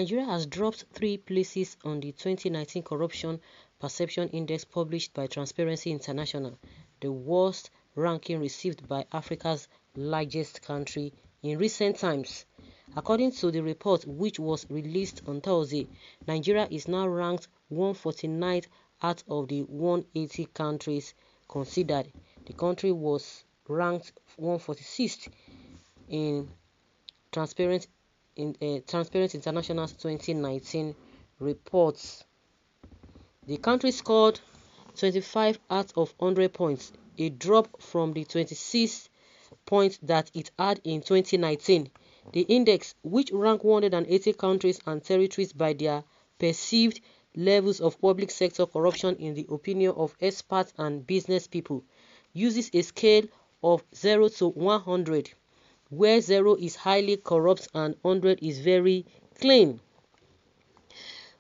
Nigeria has dropped 3 places on the 2019 Corruption Perception Index published by Transparency International, the worst ranking received by Africa's largest country in recent times. According to the report, which was released on Thursday, Nigeria is now ranked 149th out of the 180 countries considered. The country was ranked 146th in Transparency International's 2019 reports. The country scored 25 out of 100 points, a drop from the 26 points that it had in 2019. The index, which ranked 180 countries and territories by their perceived levels of public sector corruption in the opinion of experts and business people, uses a scale of 0 to 100, where 0 is highly corrupt and 100 is very clean.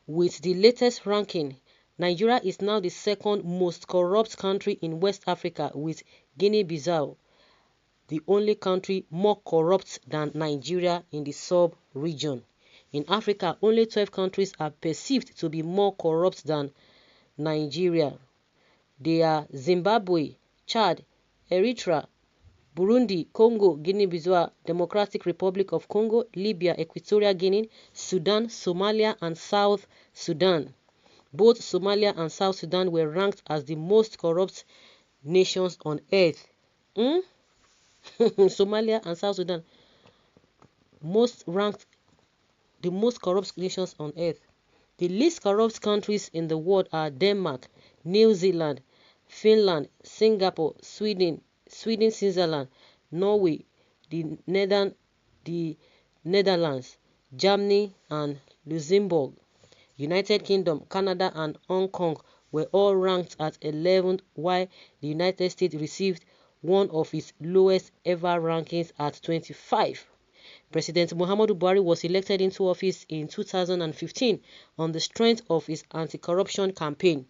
With the latest ranking, Nigeria is now the second most corrupt country in West Africa, with Guinea-Bissau the only country more corrupt than Nigeria in the sub-region. In Africa, only 12 countries are perceived to be more corrupt than Nigeria. They are Zimbabwe, Chad, Eritrea, Burundi, Congo, Guinea-Bissau, Democratic Republic of Congo, Libya, Equatorial Guinea, Sudan, Somalia, and South Sudan. Both Somalia and South Sudan were ranked as the most corrupt nations on earth. Somalia and South Sudan, the most corrupt nations on earth. The least corrupt countries in the world are Denmark, New Zealand, Finland, Singapore, Sweden, Switzerland, Norway, the Netherlands, Germany, and Luxembourg. United Kingdom, Canada, and Hong Kong were all ranked at 11th, while the United States received one of its lowest ever rankings at 25. President Muhammadu Buhari was elected into office in 2015 on the strength of his anti-corruption campaign.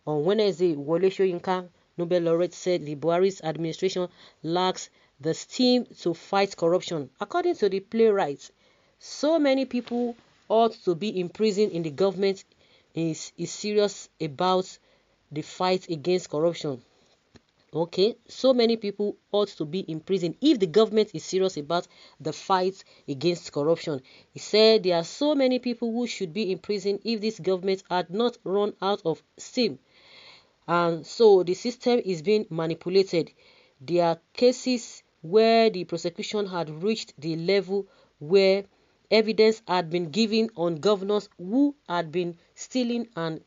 On Wednesday, Wole Soyinka, Nobel laureate, said the Buhari's administration lacks the steam to fight corruption. According to the playwright, so many people ought to be in prison in the government is serious about the fight against corruption. Okay, so many people ought to be in prison if the government is serious about the fight against corruption. He said there are so many people who should be in prison if this government had not run out of steam. And so the system is being manipulated. There are cases where the prosecution had reached the level where evidence had been given on governors who had been stealing and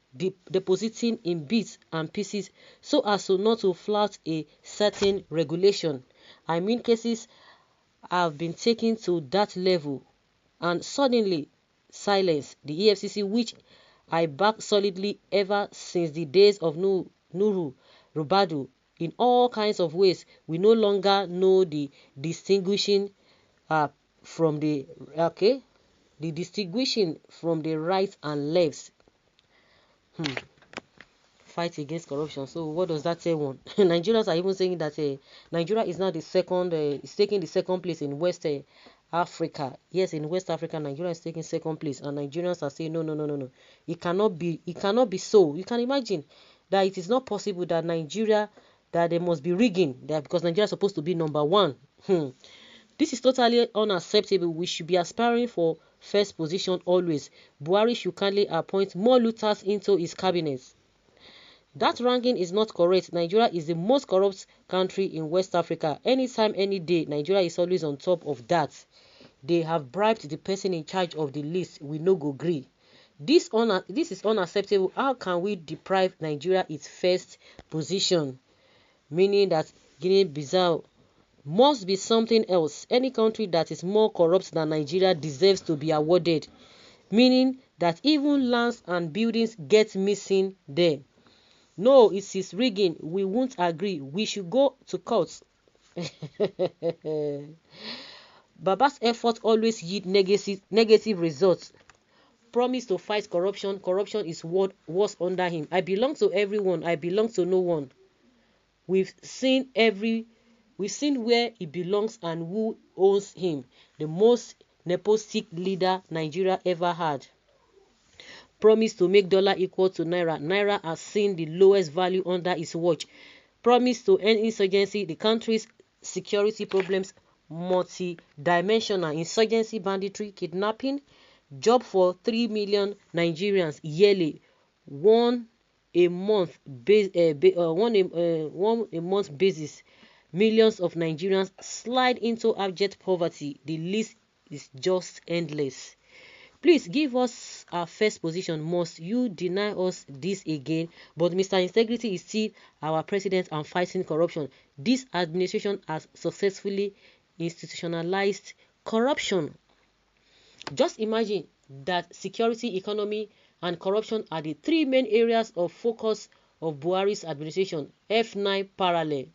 depositing in bits and pieces so as to not to flout a certain regulation. I mean, cases have been taken to that level and suddenly silence. The EFCC, which I back solidly ever since the days of Nuru Rubadu, in all kinds of ways, we no longer know the distinguishing from the right and left. Fight against corruption. So what does that say one? Nigerians are even saying that Nigeria is now the second, is taking the second place in West Africa. Yes, in West Africa, Nigeria is taking second place, and Nigerians are saying no. It cannot be so. You can imagine that it is not possible that Nigeria, that there must be rigging there because Nigeria is supposed to be number one. This is totally unacceptable. We should be aspiring for first position always. Buhari should kindly appoint more looters into his cabinet. That ranking is not correct. Nigeria is the most corrupt country in West Africa. Anytime, any day, Nigeria is always on top of that. They have bribed the person in charge of the list. We no go gree. This is unacceptable. How can we deprive Nigeria its first position? Meaning that Guinea-Bissau must be something else. Any country that is more corrupt than Nigeria deserves to be awarded. Meaning that even lands and buildings get missing there. No, it is rigging. We won't agree. We should go to court. Baba's efforts always yield negative results. Promise to fight corruption. Corruption is what was under him. I belong to everyone. I belong to no one. We've seen where he belongs and who owns him. The most nepotistic leader Nigeria ever had. Promised to make dollar equal to naira. Naira has seen the lowest value under his watch. Promised to end insurgency. The country's security problems multi-dimensional. Insurgency, banditry, kidnapping. Job for 3 million Nigerians yearly. One a month basis. Millions of Nigerians slide into abject poverty. The list is just endless. Please give us our first position. Must you deny us this again? But Mr. Integrity is still our president and fighting corruption. This administration has successfully institutionalized corruption. Just imagine that security, economy, and corruption are the three main areas of focus of Buhari's administration. F9 parallel.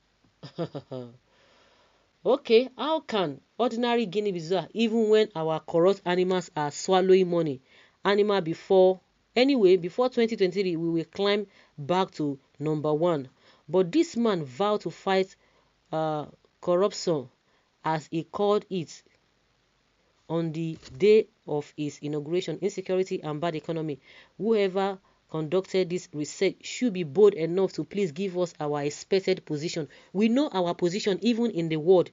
Okay, how can ordinary Guinea-Bissau, even when our corrupt animals are swallowing money, before 2023, we will climb back to number one. But this man vowed to fight corruption, as he called it, on the day of his inauguration. Insecurity and bad economy. Whoever conducted this research should be bold enough to please give us our expected position. We know our position even in the world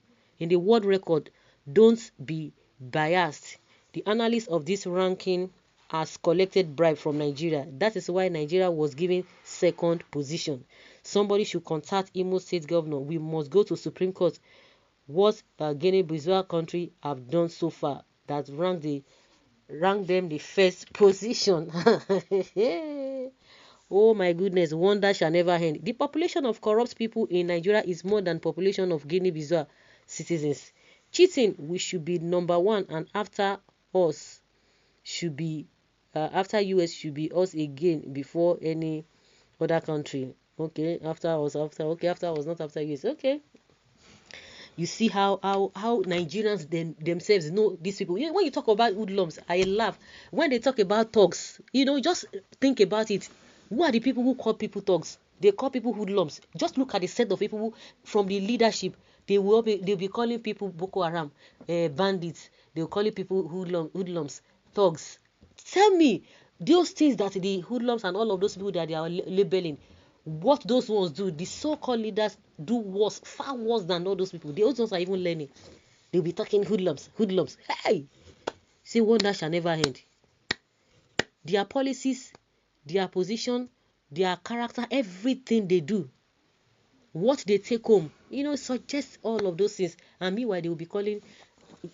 record. Don't be biased. The analyst of this ranking has collected bribe from Nigeria. That is why Nigeria was given second position. Somebody should contact Imo State Governor. We must go to Supreme Court. What Guinea-Bissau country have done so far that rank them the first position. Oh my goodness, wonder shall never end. The population of corrupt people in Nigeria is more than population of Guinea-Bissau citizens. Cheating, we should be number one, and after us should be after US should be us again before any other country. Okay, after us, not after US. Okay. You see how Nigerians themselves know these people. When you talk about hoodlums, I laugh. When they talk about thugs, just think about it. Who are the people who call people thugs? They call people hoodlums. Just look at the set of people from the leadership. They'll be calling people Boko Haram, bandits. They'll call people hoodlums, thugs. Tell me, those things that the hoodlums and all of those people that they are labeling, what those ones do, the so-called leaders do worse, far worse than all those people. The others are even learning. They'll be talking hoodlums. Hey! See, wonder shall never end. Their policies, their position, their character, everything they do, what they take home, suggests all of those things. And meanwhile, they will be calling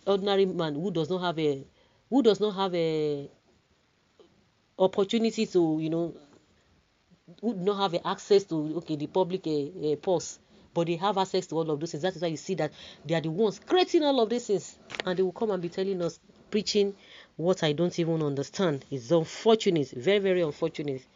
ordinary man who does not have a opportunity to, who do not have access to the public purse, but they have access to all of those things. That is why you see that they are the ones creating all of these things, and they will come and be telling us, preaching what I don't even understand. It's unfortunate, very, very unfortunate.